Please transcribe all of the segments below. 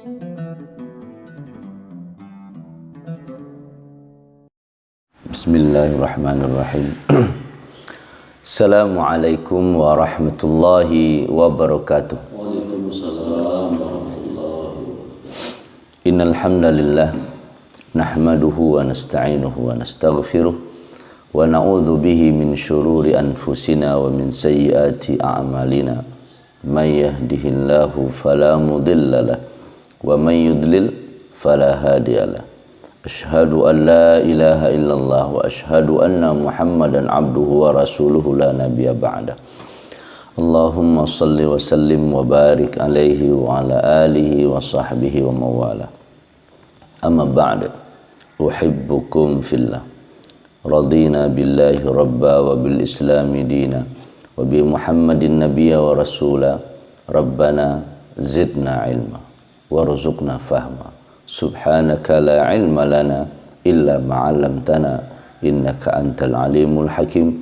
Bismillahirrahmanirrahim. Assalamualaikum warahmatullahi wabarakatuh. Waalaikumsalam warahmatullahi wabarakatuh. Innal hamdalillah nahmaduhu wa nasta'inuhu wa nastaghfiruh wa na'udzu bihi min syururi anfusina wa min sayyiati a'malina. May yahdihillahu fala mudhillalah wa may yudlil fala hadiyalah. Asyhadu an la ilaha illallah wa asyhadu anna Muhammadan abduhu wa rasuluhu la nabiyya ba'da. Allahumma salli wa sallim wa barik alaihi wa ala alihi wa sahbihi wa mawala. Amma ba'da. Uhibbukum fillah. Radina billahi rabba wa bil islami dina wa bi Muhammadin nabiyya wa rasula. Rabbana zidna ilma warzuqna fahma. Subhanaka la ilma lana illa ma 'allamtana innaka antal alimul hakim.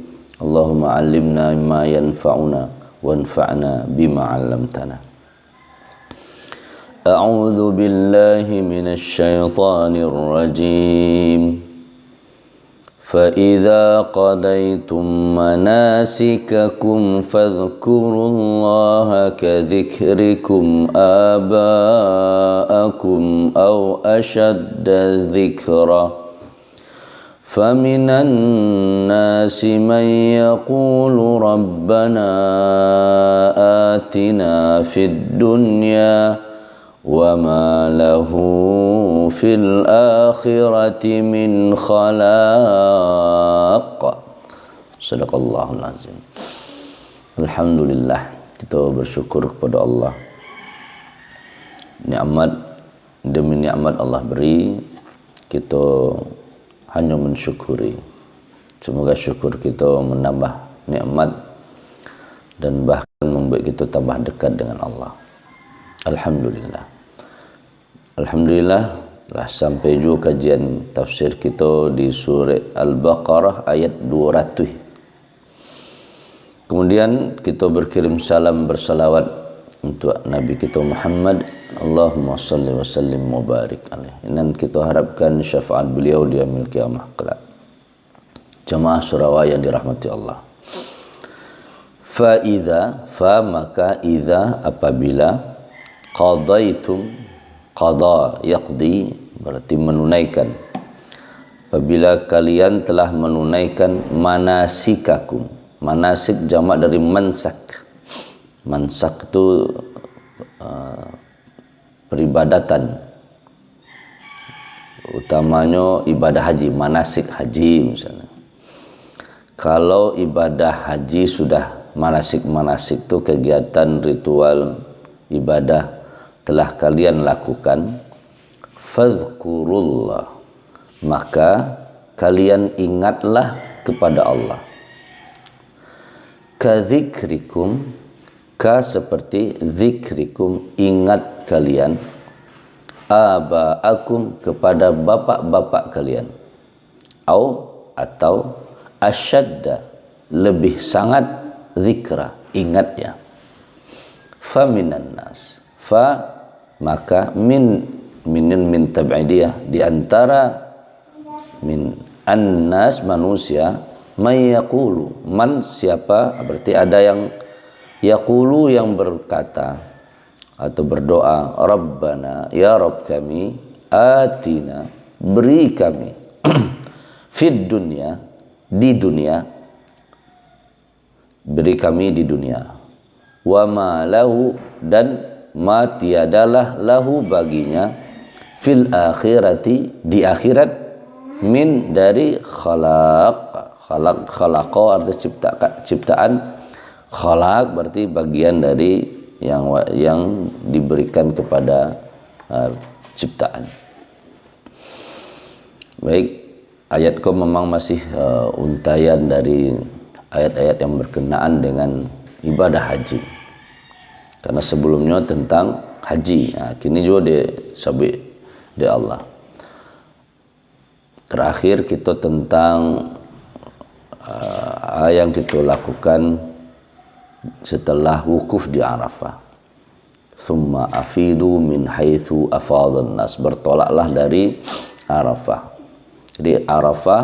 Allahumma 'allimna ma yanfa'una wanfa'na bima 'allamtana. A'udzu billahi minasy syaithanir rajim. فَإِذَا قَضَيْتُم مَّنَاسِكَكُمْ فَاذْكُرُوا اللَّهَ كَذِكْرِكُمْ آبَاءَكُمْ أَوْ أَشَدَّ ذِكْرًا فَمِنَ النَّاسِ مَن يَقُولُ رَبَّنَا آتِنَا فِي الدُّنْيَا وَمَا لَهُ فِي الْآخِرَةِ مِنْ خَلَاقٍ. Sadaqallahul azim. Alhamdulillah, kita bersyukur kepada Allah. Nikmat demi nikmat Allah beri, kita hanya mensyukuri. Semoga syukur kita menambah nikmat dan bahkan membuat kita tambah dekat dengan Allah. Alhamdulillah. Alhamdulillah lah sampai juga kajian tafsir kita di surah Al-Baqarah ayat 200. Kemudian kita berkirim salam bersalawat untuk Nabi kita Muhammad. Allahumma salli wa sallim wa barik alaihi. Dan kita harapkan syafaat beliau di yaumil qiyamah kelak. Jamaah Surabaya dirahmati Allah. Fa idza fa maka idza apabila qadaitum, qada yaqdi berarti menunaikan, apabila kalian telah menunaikan manasikakum. Manasik jamak dari mansak. Mansak itu peribadatan, utamanya ibadah haji, manasik haji misalnya. Kalau ibadah haji sudah manasik itu kegiatan ritual ibadah telah kalian lakukan, fadhkurullah, maka kalian ingatlah kepada Allah. Kadzikrikum, ka seperti zikrikum, ingat kalian, abaakum kepada bapak-bapak kalian, atau asyadda lebih sangat, zikra ingatnya. Faminan nas, fa maka min tab'idiyah, di antara min annas manusia, may yaqulu, man siapa, berarti ada yang yaqulu yang berkata atau berdoa, Rabbana ya Rabb kami, atina beri kami, fid dunya di dunia, beri kami di dunia, wa ma lahu dan ma tiadalah lahu baginya, fil akhirati di akhirat, min dari khalaqa arti ciptaan, khalaq berarti bagian dari yang diberikan kepada ciptaan. Baik, ayat kau memang masih untayan dari ayat-ayat yang berkenaan dengan ibadah haji. Karena sebelumnya tentang haji, nah, kini juga disebut di Allah. Terakhir kita tentang yang kita lakukan setelah wukuf di Arafah. thumma afidu min haitsu afadhan nas, bertolaklah dari Arafah. Jadi Arafah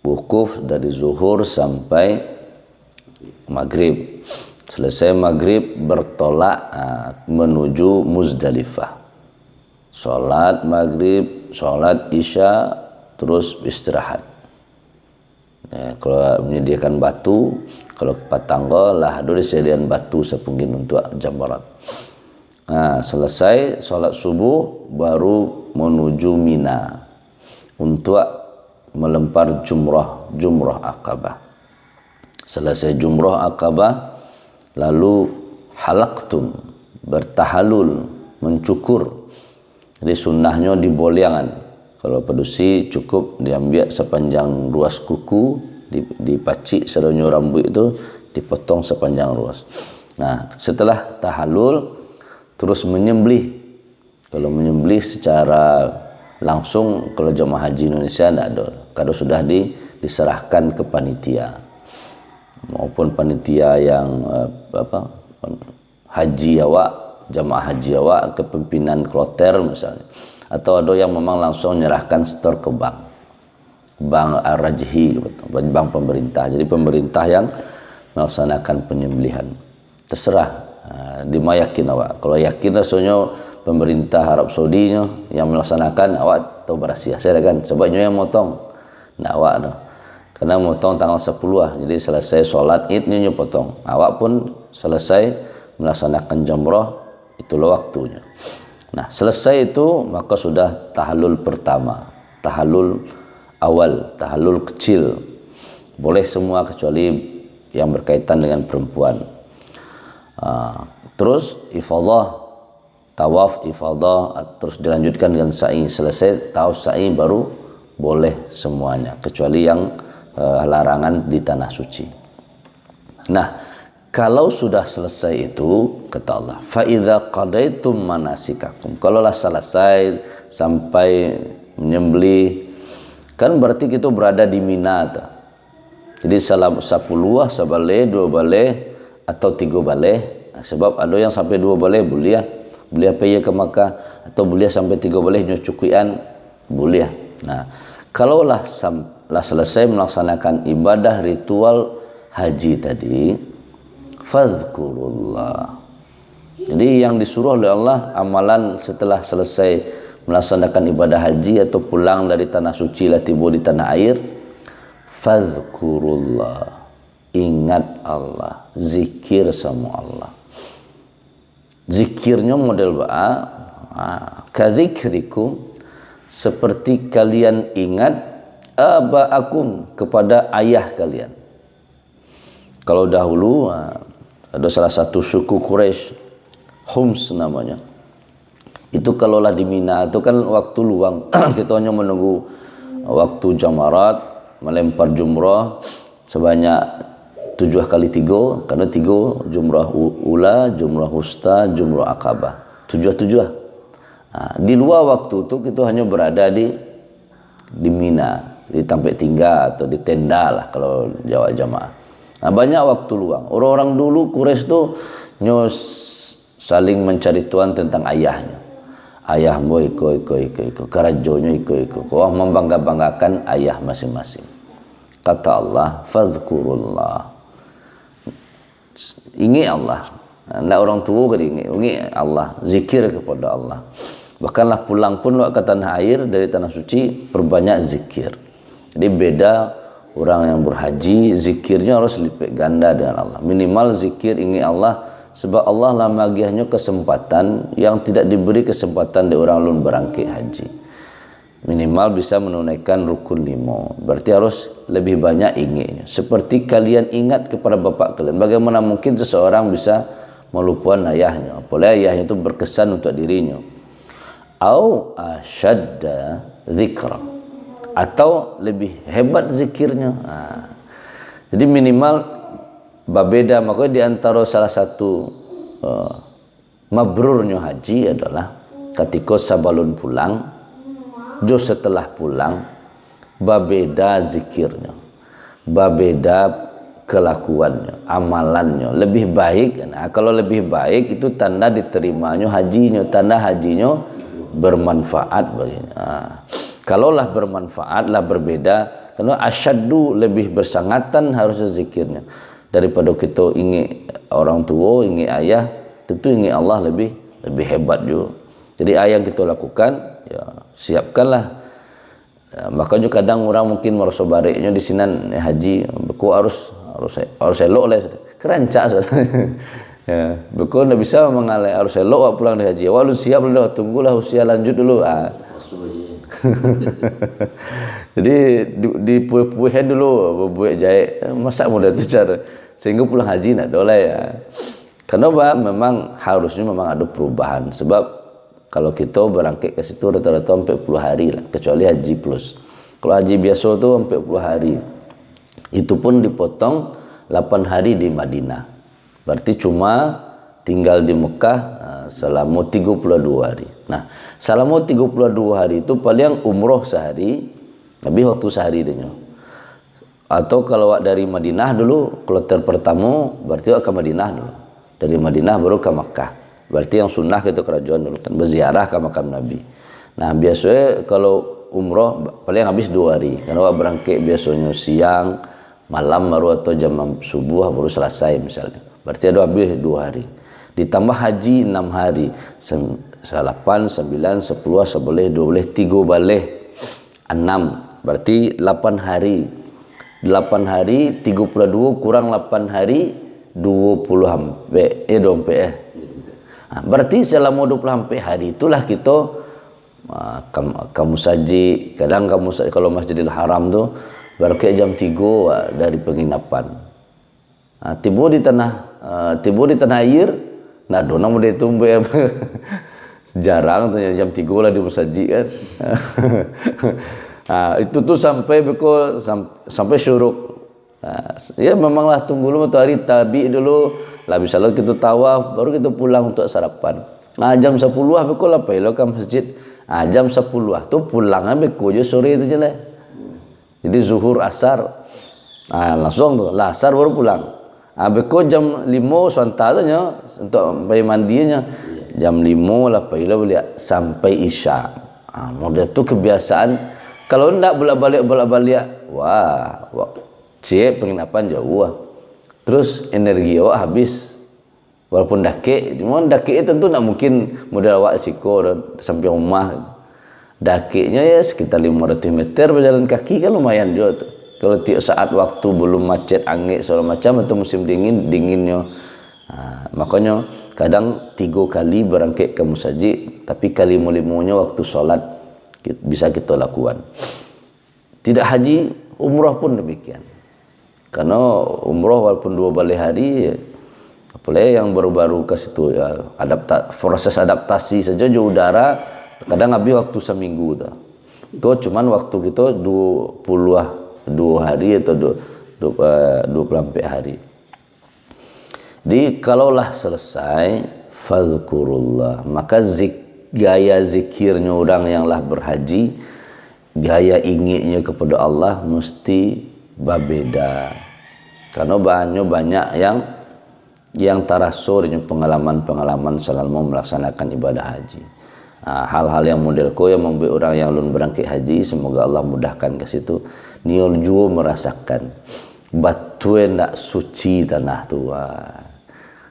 wukuf dari zuhur sampai maghrib. Selesai maghrib bertolak menuju Muzdalifah. Salat maghrib, salat isya, terus istirahat. Ya, kalau menyediakan batu, kalau patangga lah ada disediakan batu sepungkin untuk jambarat. Nah, selesai salat subuh baru menuju Mina untuk melempar jumrah Aqabah. Selesai jumrah Aqabah lalu halaqtum, bertahalul, mencukur. Jadi sunnahnya di boliangan. Kalau pedusi cukup diambil sepanjang ruas kuku, dipacik seronyo rambut itu, dipotong sepanjang ruas. Nah, setelah tahallul terus menyembelih. Kalau menyembelih secara langsung, kalau jemaah haji Indonesia tidak ada. Kalau sudah diserahkan ke panitia maupun panitia yang haji awak, jemaah haji awak, kepimpinan kloter misalnya. Atau ada yang memang langsung menyerahkan setor ke bank Ar-Rajhi, bank pemerintah. Jadi pemerintah yang melaksanakan penyembelihan. Terserah, dimayakin awak. Kalau yakin rasanya pemerintah Arab Saudi yang melaksanakan, awak tahu berhasil. Saya kan sebabnya yang motong, ndak awak dah. Karena motong tanggal 10 jadi selesai sholat id nyo potong. Awak pun selesai melaksanakan jamrah, itulah waktunya. Nah, selesai itu maka sudah tahallul pertama, tahallul awal, tahallul kecil. Boleh semua kecuali yang berkaitan dengan perempuan. Terus ifadah, tawaf ifadah, terus dilanjutkan dengan sa'i. Selesai tawaf sa'i baru boleh semuanya kecuali yang larangan di tanah suci. Nah, kalau sudah selesai itu, kata Allah, fa idza qadaitum manasikakum, kalaulah selesai sampai menyembelih, kan berarti kita berada di Mina. Jadi salam 10 sabale, 2 bale atau 3 bale. Sebab ada yang sampai 2 bale boleh pergi ke Makkah, atau boleh sampai 3 bale nyocukian boleh. Nah, kalaulah selesai melaksanakan ibadah ritual haji tadi, fadhkurullah. Jadi yang disuruh oleh Allah amalan setelah selesai melaksanakan ibadah haji atau pulang dari tanah suci lah tiba di tanah air, fadhkurullah, ingat Allah, zikir sama Allah. Zikirnya model kadzikrikum, seperti kalian ingat aba'akum, kepada ayah kalian. Kalau dahulu ada salah satu suku Quraisy, Hums namanya. Itu kalaulah di Mina itu kan waktu luang, kita hanya menunggu waktu jamarat, melempar jumrah sebanyak 7 kali 3, karena 3 jumrah ula, jumrah wusta, jumrah Aqabah. 7. Di luar waktu itu kita hanya berada di Mina, di tempat tinggal atau di tenda lah kalau Jawa jamaah. Nah, banyak waktu luang. Orang-orang dulu Quraisy itu saling mencari tuan tentang ayahnya. Ayahmu iko, kerajonyo iko. Kau membangga-banggakan ayah masing-masing. Kata Allah, fadhkurullah. Ingat Allah. Nah, orang tua ingat Allah, zikir kepada Allah. Bahkanlah pulang pun ke tanah air dari tanah suci, perbanyak zikir. Jadi beda orang yang berhaji, zikirnya harus lipat ganda dengan Allah. Minimal zikir ingat Allah, sebab Allah lah magiahnya kesempatan yang tidak diberi kesempatan di orang lain berangkat haji. Minimal bisa menunaikan rukun 5. Berarti harus lebih banyak ingatnya. Seperti kalian ingat kepada bapak kalian. Bagaimana mungkin seseorang bisa melupakan ayahnya? Apalagi ayahnya itu berkesan untuk dirinya. Au asyadda dzikra, atau lebih hebat zikirnya. Jadi minimal berbeda. Makanya di antara salah satu mabrurnya haji adalah ketika sabalun pulang, setelah pulang, berbeda zikirnya, berbeda kelakuannya, amalannya lebih baik. Nah, kalau lebih baik itu tanda diterimanya hajinya, tanda hajinya bermanfaat baginya. Kalaulah bermanfaat lah berbeda. Karena asyaddu lebih bersangatan harusnya zikirnya daripada kita ingat orang tua, ingat ayah, tentu ingat Allah lebih hebat juga. Jadi ayah yang kita lakukan, ya siapkanlah. Ya, makanya kadang orang mungkin merasa baliknya di sini haji, beku harus elok lah, kerancak ya, beku ndak bisa mengalih, harus elok pulang dari haji. Walau siap dulu, tunggulah usia lanjut dulu. Jadi dipuih-puih dulu, buat jahit, masa muda tu cara, sehingga pulang haji nak dolai ya. Kenapa? Memang harusnya memang ada perubahan, sebab kalau kita berangkat ke situ rata-rata 40 hari lah, kecuali haji plus. Kalau haji biasa tu 40 hari, itu pun dipotong 8 hari di Madinah, berarti cuma tinggal di Mekah selama 32 hari. Nah, selama 32 hari itu paling umroh sehari, lebih waktu sehari dia. Atau kalau dari Madinah dulu, kloter pertama berarti ke Madinah dulu. Dari Madinah baru ke Mekah. Berarti yang sunnah itu kerajaan dulu kan, berziarah ke makam Nabi. Nah, biasanya kalau umroh paling habis 2 hari. Karena berangkat biasanya siang, malam baru atau jam subuh baru selesai misalnya. Berarti ada habis 2 hari. Ditambah haji 6 hari. 8, 9, 10, 11, 12, 3 balik 6, berarti 8 hari. 8 hari 32 kurang 8 hari 20 sampai 24. Berarti selama 20 sampai hari itulah kita kamu saji. Kadang kamu kalau Masjidil Haram tu berangkat jam 3 dari penginapan. Tiba di tanah air, nah dona mau ditumbuh apa? Jarang tanya jam 3 lah di masjid kan. Itu tuh sampai syuruk. Ya memanglah tunggu dulu matahari tabi dulu lah, misalnya kita tawaf baru kita pulang untuk sarapan. Jam 10 beku lah pelo ke masjid. Jam 10 tu pulang beku je sore itu je lah. Jadi zuhur asar langsung tu lah, asar baru pulang. Beku jam 5 santai saja untuk pergi mandinya. Jam 5 lah payah boleh sampai isya. Model tu kebiasaan. Kalau ndak bolak-balik, wah cek penginapan jauh. Terus energi awak habis. Walaupun dakik, cuma dakik tentu nak mungkin model awak siko sampai rumah. Dakiknya ya sekitar 500 meter berjalan kaki kan lumayan juga tu. Kalau tiap saat waktu belum macet, angin segala macam atau musim dinginnya. Makanya kadang 3 kali berangkat ke masjid, tapi kali lima-limanya waktu solat bisa kita lakukan. Tidak haji, umrah pun demikian. Karena umrah walaupun 2 balik hari, apalagi yang baru-baru ke situ ya, proses adaptasi saja je udara, kadang habis waktu seminggu tu. Itu cuman waktu kita 22 hari atau 24 hari. Jadi kalaulah selesai fadzkurullah, maka gaya zikirnya orang yang lah berhaji, gaya ingatnya kepada Allah mesti berbeda. Karena banyak yang terasa dengan pengalaman-pengalaman selama melaksanakan ibadah haji. Hal-hal yang modelku yang membuat orang yang belum berangkat haji, semoga Allah mudahkan ke situ. Niol juga merasakan batu nak suci tanah tu.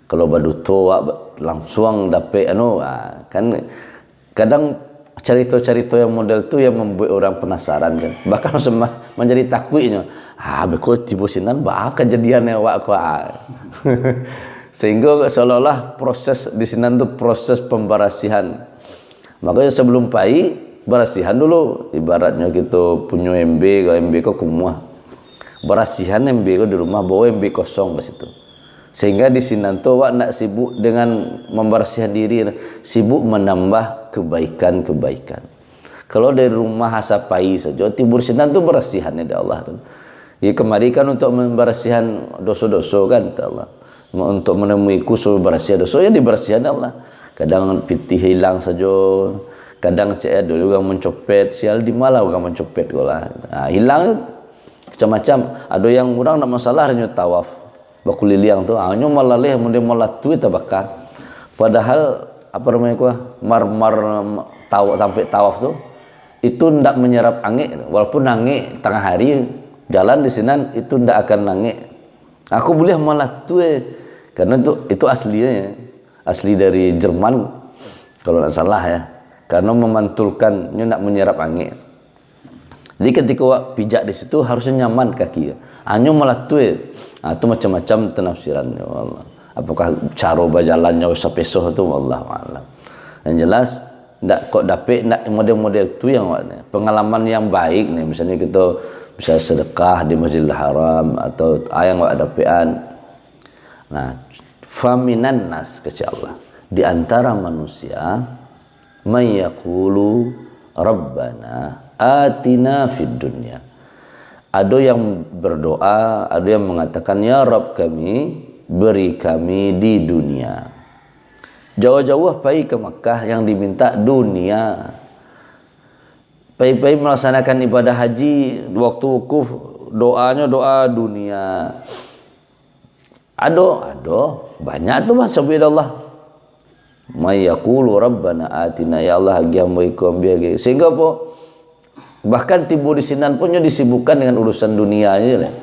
Kalau badu tua langsung dapat kan kadang cerita-cerita yang model tu yang membuat orang penasaran kan, bahkan menjadi takwiknya betul tiba sinan kejadian awak ku sehingga seolah-olah proses di sinan tu proses pembersihan. Makanya sebelum pai berasihan dulu, ibaratnya kita punya MB ke kumah, berasihan MB ke di rumah, bawa MB kosong ke situ. Sehingga di sini tu awak nak sibuk dengan membersihkan diri, sibuk menambah kebaikan-kebaikan. Kalau dari rumah hasapai saja, tibur sinan tu berasihan ya Allah. Ya kemari kan untuk membersihkan dosa-dosa kan Allah. Untuk menemui kusul bersih dosa ya dibersihkan Allah. Kadang pitih hilang saja, kadang cek dulu orang mencopet, sial di malah orang mencopet golah. Hilang macam-macam. Ada yang orang nak masalah hanya tawaf bakuliliang tu, hanya malaleh mun malah tu tabakar. Padahal apa namanya kuah marmar tawaf sampai tawaf tu itu ndak menyerap angin, walaupun angin tengah hari jalan di sini itu ndak akan angin. Aku boleh malah tu karena itu asli dari Jerman kalau tidak salah ya, karena memantulkannya nak menyerap angin. Jadi ketika wak pijak di situ harusnya nyaman kaki. Hanya malah tu itu macam-macam penafsirannya. Allah. Apakah cara berjalannya usapesoh itu wallahu a'lam. Yang jelas ndak kok dapet ndak model-model tu yang waknya. Pengalaman yang baik nih, misalnya kita bisa sedekah di Masjidil Haram atau yang wak dapetan. Nah, faminan nas kata Allah. Di antara manusia may yaqulu rabbana atina fid dunya. Ada yang berdoa, ada yang mengatakan ya Rabb kami, beri kami di dunia. Jauh-jauh pergi ke Makkah yang diminta dunia. Pergi melaksanakan ibadah haji, waktu wukuf doanya doa dunia. Ada banyak tu bahasa Allah. May yaqulu rabbana atina, ya Allah hagiamaikum biage. Sehingga apa? Bahkan tibu di sinan pun disibukkan dengan urusan dunia aja lah.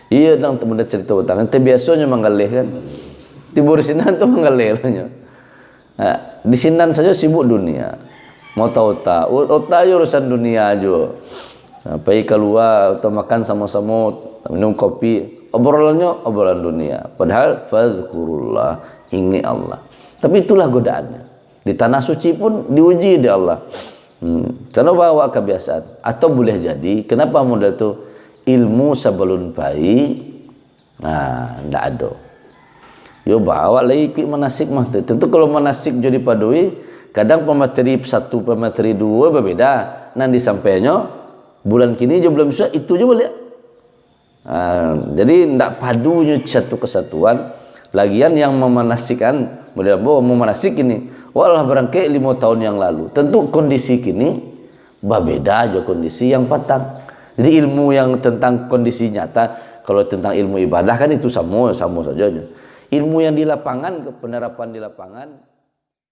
Iya tang temen cerita utang. Ente biasanya manggalih kan. Tibu di sinan tu manggalih lah nya. Nah, di sinan saja sibuk dunia. Mau tahu urusan dunia aja. Nah, pergi keluar atau makan sama-sama, minum kopi, obrolan dunia. Padahal fadzkurullah, ingat Allah. Tapi itulah godaannya. Di tanah suci pun diuji di Allah. Karena bawa kebiasaan. Atau boleh jadi, kenapa model itu ilmu sebelum bayi, nah, tidak ada. Yo bawa lagi ke manasik mah. Tentu kalau manasik jadi padui, kadang pemateri 1, pemateri 2 berbeda. Nanti sampainya bulan kini je belum bisa, itu je boleh. Jadi tidak padunya satu kesatuan. Lagian yang memanasikan model memanasik ini walah berangkai 5 tahun yang lalu. Tentu kondisi kini berbeda aja kondisi yang patang. Jadi ilmu yang tentang kondisi nyata, kalau tentang ilmu ibadah kan itu sama saja. Ilmu yang di lapangan, penerapan di lapangan